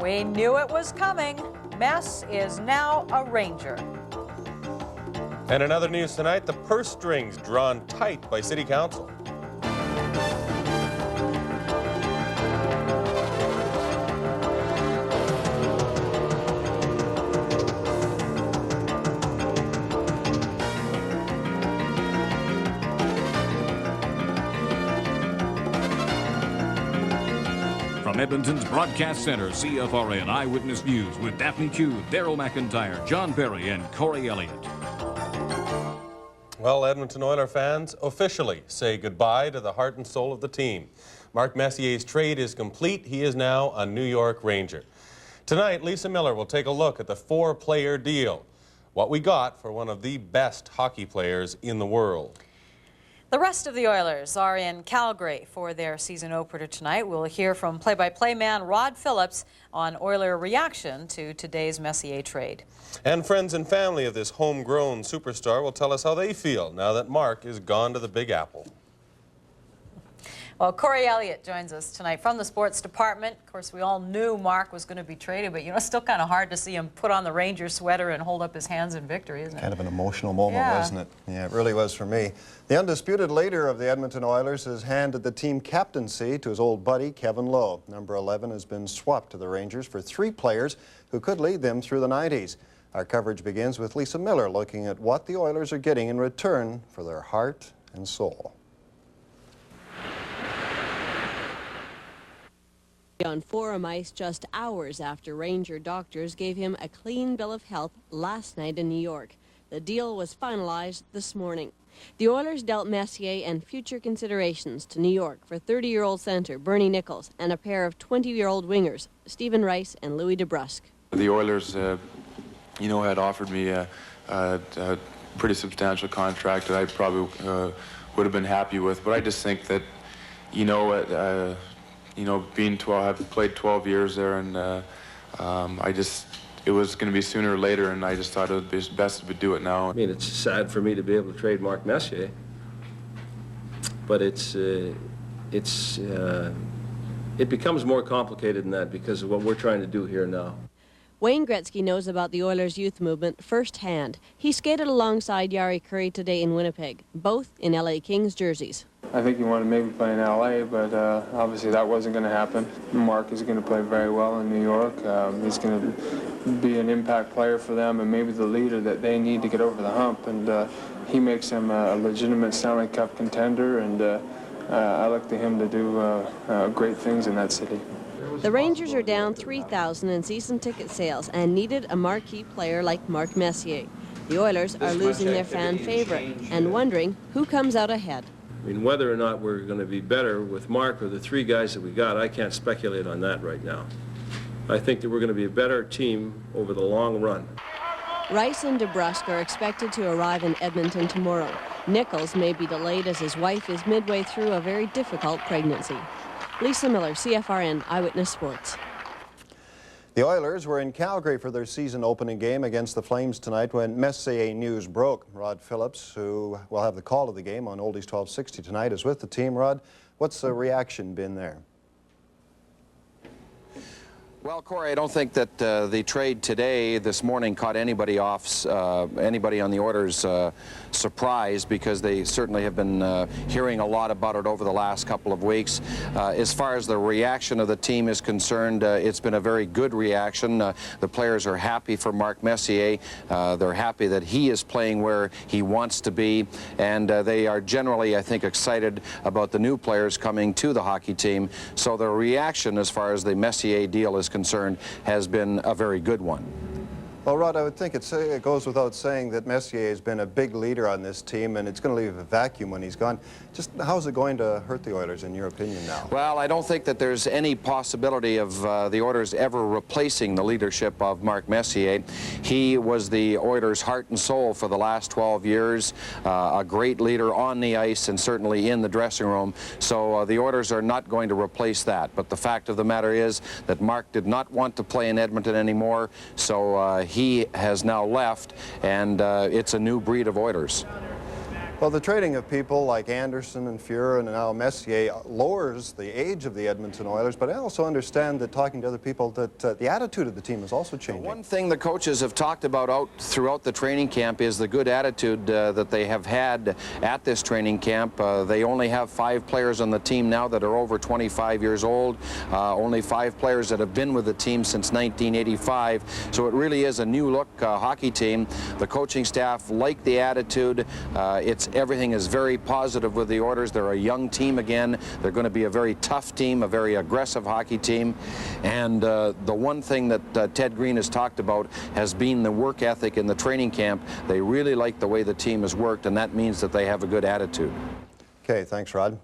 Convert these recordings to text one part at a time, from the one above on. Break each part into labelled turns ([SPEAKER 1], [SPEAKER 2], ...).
[SPEAKER 1] We knew it was coming. Mess is now a Ranger.
[SPEAKER 2] And in other news tonight, the purse strings drawn tight by City Council.
[SPEAKER 3] From Edmonton's Broadcast Center, CFRN Eyewitness News with Daphne Kuehn, Daryl McIntyre, John Berry, and Corey Elliot.
[SPEAKER 2] Well, Edmonton Oilers fans officially say goodbye to the heart and soul of the team. Mark Messier's trade is complete. He is now a New York Ranger. Tonight, Lisa Miller will take a look at the 4-player deal. What we got for one of the best hockey players in the world.
[SPEAKER 1] The rest of the Oilers are in Calgary for their season opener tonight. We'll hear from play-by-play man Rod Phillips on Oiler reaction to today's Messier trade.
[SPEAKER 2] And friends and family of this homegrown superstar will tell us how they feel now that Mark is gone to the Big Apple.
[SPEAKER 1] Well, Corey Elliot joins us tonight from the sports department. Of course, we all knew Mark was going to be traded, but, you know, it's still kind of hard to see him put on the Rangers sweater and hold up his hands in victory, isn't it?
[SPEAKER 4] Kind of an emotional moment, wasn't it? Yeah, it really was for me. The undisputed leader of the Edmonton Oilers has handed the team captaincy to his old buddy, Kevin Lowe. Number 11 has been swapped to the Rangers for 3 players who could lead them through the 90s. Our coverage begins with Lisa Miller looking at what the Oilers are getting in return for their heart and soul.
[SPEAKER 5] On Forum Ice just hours after Ranger doctors gave him a clean bill of health last night in New York. The deal was finalized this morning. The Oilers dealt Messier and future considerations to New York for 30-year-old center Bernie Nichols and a pair of 20-year-old wingers, Stephen Rice and Louis DeBrusque.
[SPEAKER 6] The Oilers, you know, had offered me a pretty substantial contract that I probably would have been happy with, but I just think that, you know, being 12, I've played 12 years there, and it was going to be sooner or later, and I just thought it would be best to do it now.
[SPEAKER 7] I mean, it's sad for me to be able to trade Mark Messier, but it becomes more complicated than that because of what we're trying to do here now.
[SPEAKER 5] Wayne Gretzky knows about the Oilers' youth movement firsthand. He skated alongside Yari Curry today in Winnipeg, both in LA Kings jerseys.
[SPEAKER 8] I think he wanted to maybe play in LA, but obviously that wasn't going to happen. Mark is going to play very well in New York. He's going to be an impact player for them and maybe the leader that they need to get over the hump. And he makes them a legitimate Stanley Cup contender, and I look to him to do great things in that city.
[SPEAKER 5] The Rangers are down 3,000 in season ticket sales and needed a marquee player like Mark Messier. The Oilers are losing their fan favorite and wondering who comes out ahead.
[SPEAKER 7] I mean, whether or not we're going to be better with Mark or the 3 guys that we got, I can't speculate on that right now. I think that we're going to be a better team over the long run.
[SPEAKER 5] Rice and DeBrusque are expected to arrive in Edmonton tomorrow. Nichols may be delayed as his wife is midway through a very difficult pregnancy. Lisa Miller, CFRN Eyewitness Sports.
[SPEAKER 4] The Oilers were in Calgary for their season opening game against the Flames tonight when Messier news broke. Rod Phillips, who will have the call of the game on Oldies 1260 tonight, is with the team. Rod, what's the reaction been there?
[SPEAKER 9] Well, Corey, I don't think that the trade today, this morning, caught anybody on the Oilers' surprise, because they certainly have been hearing a lot about it over the last couple of weeks. As far as the reaction of the team is concerned, it's been a very good reaction. The players are happy for Mark Messier. They're happy that he is playing where he wants to be, and they are generally, I think, excited about the new players coming to the hockey team. So the reaction as far as the Messier deal is concerned has been a very good one.
[SPEAKER 4] Well, Rod, I would think it goes without saying that Messier has been a big leader on this team, and it's going to leave a vacuum when he's gone. Just how's it going to hurt the Oilers, in your opinion, now?
[SPEAKER 9] Well, I don't think that there's any possibility of the Oilers ever replacing the leadership of Mark Messier. He was the Oilers' heart and soul for the last 12 years, a great leader on the ice and certainly in the dressing room. So the Oilers are not going to replace that. But the fact of the matter is that Mark did not want to play in Edmonton anymore, so he has now left, and it's a new breed of Oilers.
[SPEAKER 4] Well, the trading of people like Anderson and Fuhrer and now Messier lowers the age of the Edmonton Oilers, but I also understand that talking to other people that the attitude of the team is also changing.
[SPEAKER 9] One thing the coaches have talked about throughout the training camp is the good attitude that they have had at this training camp. They only have 5 players on the team now that are over 25 years old, only 5 players that have been with the team since 1985, so it really is a new look hockey team. The coaching staff like the attitude. Everything is very positive with the Oilers. They're a young team again. They're going to be a very tough team, a very aggressive hockey team. And the one thing that Ted Green has talked about has been the work ethic in the training camp. They really like the way the team has worked, and that means that they have a good attitude.
[SPEAKER 4] Okay, thanks, Rod.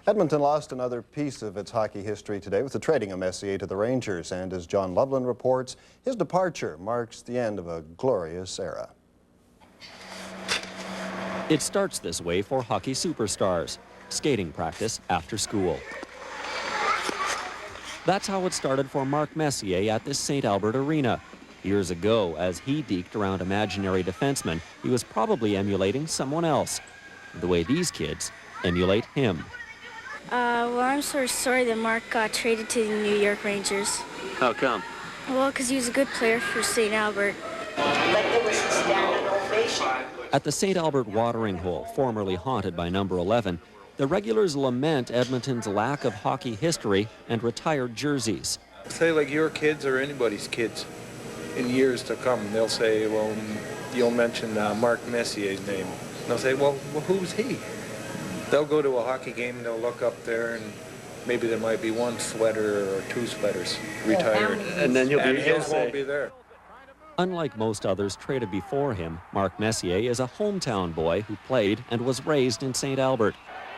[SPEAKER 4] Edmonton lost another piece of its hockey history today with the trading of Messier to the Rangers. And as John Loveland reports, his departure marks the end of a glorious era.
[SPEAKER 10] It starts this way for hockey superstars, skating practice after school. That's how it started for Mark Messier at this St. Albert arena. Years ago, as he deked around imaginary defensemen, he was probably emulating someone else, the way these kids emulate him.
[SPEAKER 11] Well, I'm sort of sorry that Mark got traded to the New York Rangers.
[SPEAKER 10] How come?
[SPEAKER 11] Well, because he was a good player for St. Albert.
[SPEAKER 12] Like there was a standing ovation.
[SPEAKER 10] At the St. Albert watering hole, formerly haunted by number 11, the regulars lament Edmonton's lack of hockey history and retired jerseys.
[SPEAKER 13] Say like your kids or anybody's kids in years to come, they'll say, well, you'll mention Mark Messier's name. And they'll say, well, who's he? They'll go to a hockey game and they'll look up there and maybe there might be 1 sweater or 2 sweaters retired.
[SPEAKER 10] And then
[SPEAKER 13] his won't be there.
[SPEAKER 10] Unlike most others traded before him, Mark Messier is a hometown boy who played and was raised in St. Albert.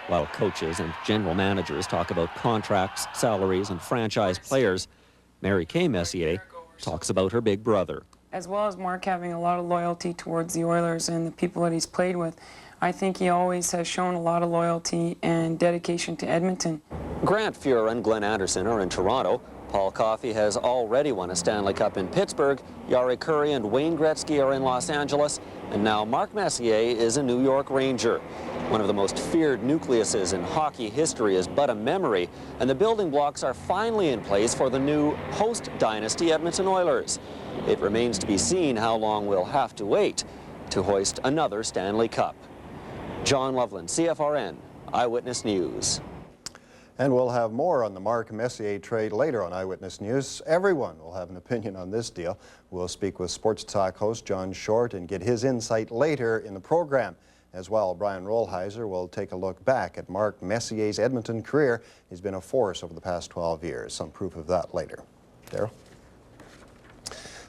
[SPEAKER 10] While coaches and general managers talk about contracts, salaries, and franchise players, Mary Kay Messier talks about her big brother.
[SPEAKER 14] As well as Mark having a lot of loyalty towards the Oilers and the people that he's played with, I think he always has shown a lot of loyalty and dedication to Edmonton.
[SPEAKER 10] Grant Fuhrer and Glenn Anderson are in Toronto. Paul Coffey has already won a Stanley Cup in Pittsburgh. Yari Curry and Wayne Gretzky are in Los Angeles. And now Mark Messier is a New York Ranger. One of the most feared nucleuses in hockey history is but a memory, and the building blocks are finally in place for the new post-dynasty Edmonton Oilers. It remains to be seen how long we'll have to wait to hoist another Stanley Cup. John Loveland, CFRN, Eyewitness News.
[SPEAKER 4] And we'll have more on the Mark Messier trade later on Eyewitness News. Everyone will have an opinion on this deal. We'll speak with Sports Talk host John Short and get his insight later in the program. As well, Brian Rollheiser will take a look back at Mark Messier's Edmonton career. He's been a force over the past 12 years. Some proof of that later. Daryl?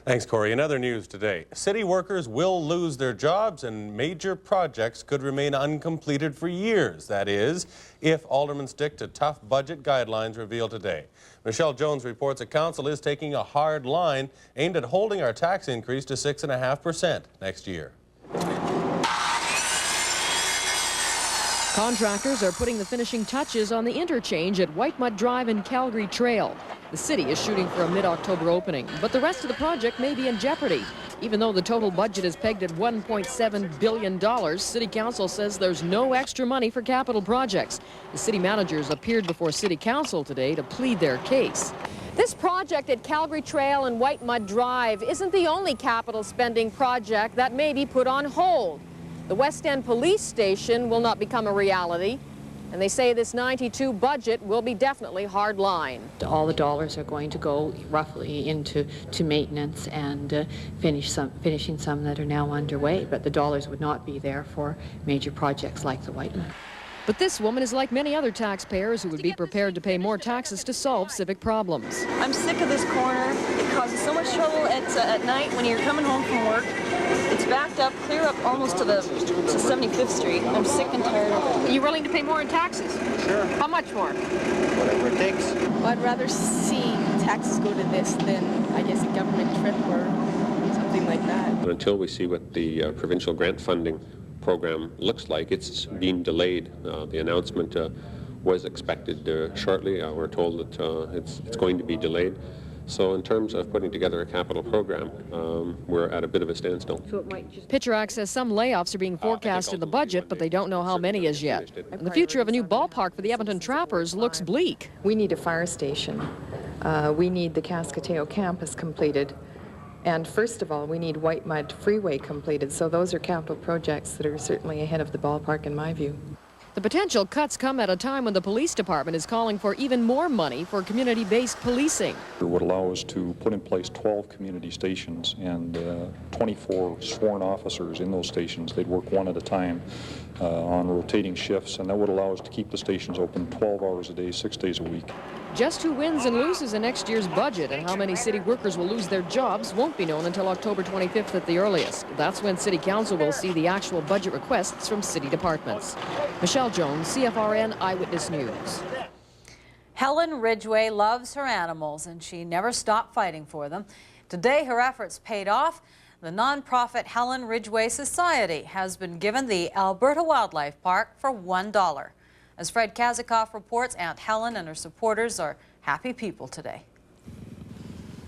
[SPEAKER 2] Thanks, Corey. In other news today, city workers will lose their jobs and major projects could remain uncompleted for years. That is, if aldermen stick to tough budget guidelines revealed today. Michelle Jones reports that council is taking a hard line aimed at holding our tax increase to 6.5% next year.
[SPEAKER 15] Contractors are putting the finishing touches on the interchange at White Mud Drive and Calgary Trail. The city is shooting for a mid-October opening, but the rest of the project may be in jeopardy. Even though the total budget is pegged at $1.7 billion, City Council says there's no extra money for capital projects. The city managers appeared before City Council today to plead their case.
[SPEAKER 5] This project at Calgary Trail and White Mud Drive isn't the only capital spending project that may be put on hold. The West End Police Station will not become a reality, and they say this 92 budget will be definitely hard line.
[SPEAKER 16] All the dollars are going to go roughly into maintenance and finishing some that are now underway, but the dollars would not be there for major projects like the White Mud.
[SPEAKER 15] But this woman is like many other taxpayers who would be prepared to pay more taxes to solve civic problems.
[SPEAKER 17] I'm sick of this corner. It causes so much trouble at night when you're coming home from work. It's backed up, clear up almost to 75th Street. I'm sick and tired of it.
[SPEAKER 5] Are you willing to pay more in taxes?
[SPEAKER 17] Sure.
[SPEAKER 5] How much more?
[SPEAKER 17] Whatever it takes. Well, I'd rather see taxes go to this than, I guess, a government trip or something like that.
[SPEAKER 18] Until we see what the provincial grant funding program looks like, it's being delayed. The announcement was expected shortly. We're told that it's going to be delayed. So in terms of putting together a capital program, we're at a bit of a standstill.
[SPEAKER 15] Pitcherack says some layoffs are being forecast in the budget, but they don't know how many as yet. And the future of a new ballpark for the Edmonton Trappers looks bleak.
[SPEAKER 16] We need a fire station. We need the Cascateo campus completed. And first of all, we need White Mud Freeway completed. So those are capital projects that are certainly ahead of the ballpark in my view.
[SPEAKER 15] The potential cuts come at a time when the police department is calling for even more money for community-based policing.
[SPEAKER 19] It would allow us to put in place 12 community stations and 24 sworn officers in those stations. They'd work one at a time on rotating shifts, and that would allow us to keep the stations open 12 hours a day, 6 days a week.
[SPEAKER 15] Just who wins and loses in next year's budget and how many city workers will lose their jobs won't be known until October 25th at the earliest. That's when City Council will see the actual budget requests from city departments. Michelle Jones, CFRN Eyewitness News.
[SPEAKER 1] Helen Ridgway loves her animals and she never stopped fighting for them. Today her efforts paid off. The nonprofit Helen Ridgway Society has been given the Alberta Wildlife Park for $1. As Fred Kazikoff reports, Aunt Helen and her supporters are happy people today.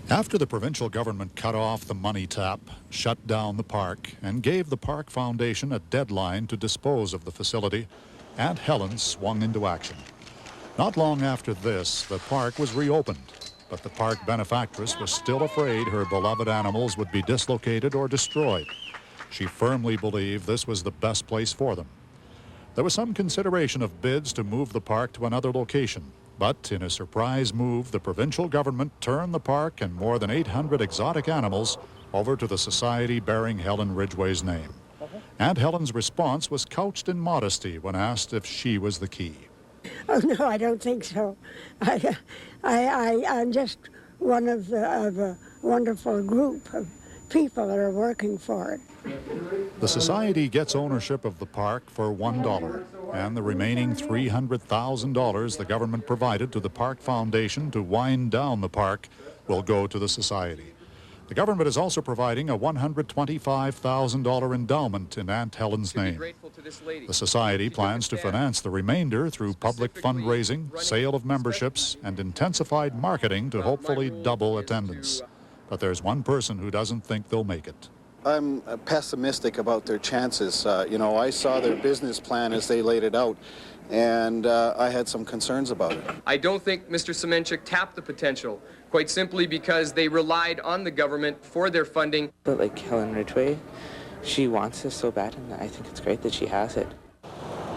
[SPEAKER 20] After the provincial government cut off the money tap, shut down the park, and gave the Park Foundation a deadline to dispose of the facility, Aunt Helen swung into action. Not long after this, the park was reopened, but the park benefactress was still afraid her beloved animals would be dislocated or destroyed. She firmly believed this was the best place for them. There was some consideration of bids to move the park to another location, but in a surprise move, the provincial government turned the park and more than 800 exotic animals over to the society bearing Helen Ridgway's name. Aunt Helen's response was couched in modesty when asked if she was the key.
[SPEAKER 21] Oh, no, I don't think so. I'm just one of a wonderful group of people that are working for it.
[SPEAKER 20] The society gets ownership of the park for $1, and the remaining $300,000 the government provided to the Park Foundation to wind down the park will go to the society. The government is also providing a $125,000 endowment in Aunt Helen's name. The society plans to finance the remainder through public fundraising, sale of memberships, and intensified marketing to hopefully double attendance. But there's one person who doesn't think they'll make it.
[SPEAKER 22] I'm pessimistic about their chances. You know, I saw their business plan as they laid it out, and I had some concerns about it.
[SPEAKER 23] I don't think Mr. Semenchik tapped the potential, quite simply because they relied on the government for their funding.
[SPEAKER 24] But like Helen Ridgway, she wants this so bad, and I think it's great that she has it.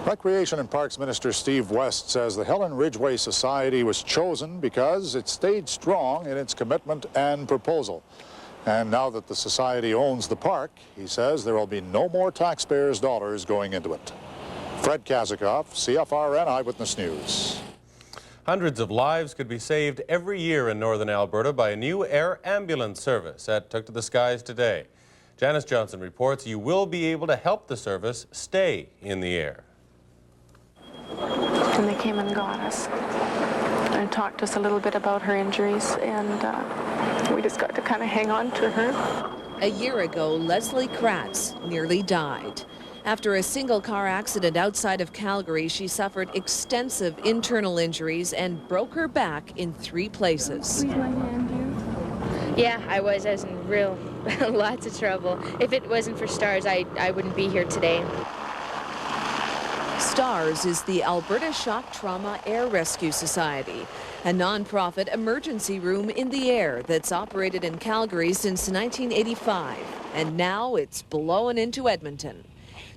[SPEAKER 20] Recreation and Parks Minister Steve West says the Helen Ridgway Society was chosen because it stayed strong in its commitment and proposal. And now that the society owns the park, he says there will be no more taxpayers' dollars going into it. Fred Kazikoff, CFRN Eyewitness News.
[SPEAKER 2] Hundreds of lives could be saved every year in northern Alberta by a new air ambulance service that took to the skies today. Janice Johnson reports you will be able to help the service stay in the air.
[SPEAKER 25] And they came and got us and talked to us a little bit about her injuries, and we just got to kind of hang on to her.
[SPEAKER 26] A year ago, Leslie Kratz nearly died. After a single car accident outside of Calgary, she suffered extensive internal injuries and broke her back in 3 places.
[SPEAKER 27] Yeah, I was in real lots of trouble. If it wasn't for STARS, I wouldn't be here today.
[SPEAKER 26] STARS is the Alberta Shock Trauma Air Rescue Society, a nonprofit emergency room in the air that's operated in Calgary since 1985, and now it's blowing into Edmonton.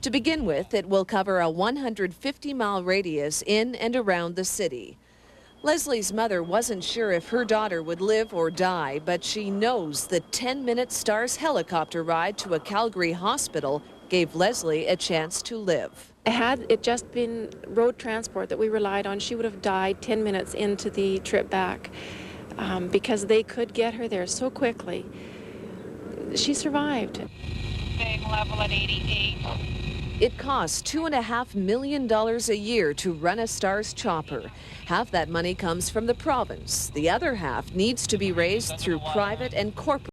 [SPEAKER 26] To begin with, it will cover a 150-mile radius in and around the city. Leslie's mother wasn't sure if her daughter would live or die, but she knows the 10-minute STARS helicopter ride to a Calgary hospital gave Leslie a chance to live.
[SPEAKER 25] Had it just been road transport that we relied on, she would have died 10 minutes into the trip back because they could get her there so quickly. She survived.
[SPEAKER 26] Being level at 88. It costs $2.5 million a year to run a STARS chopper. Half that money comes from the province. The other half needs to be raised through private and corporate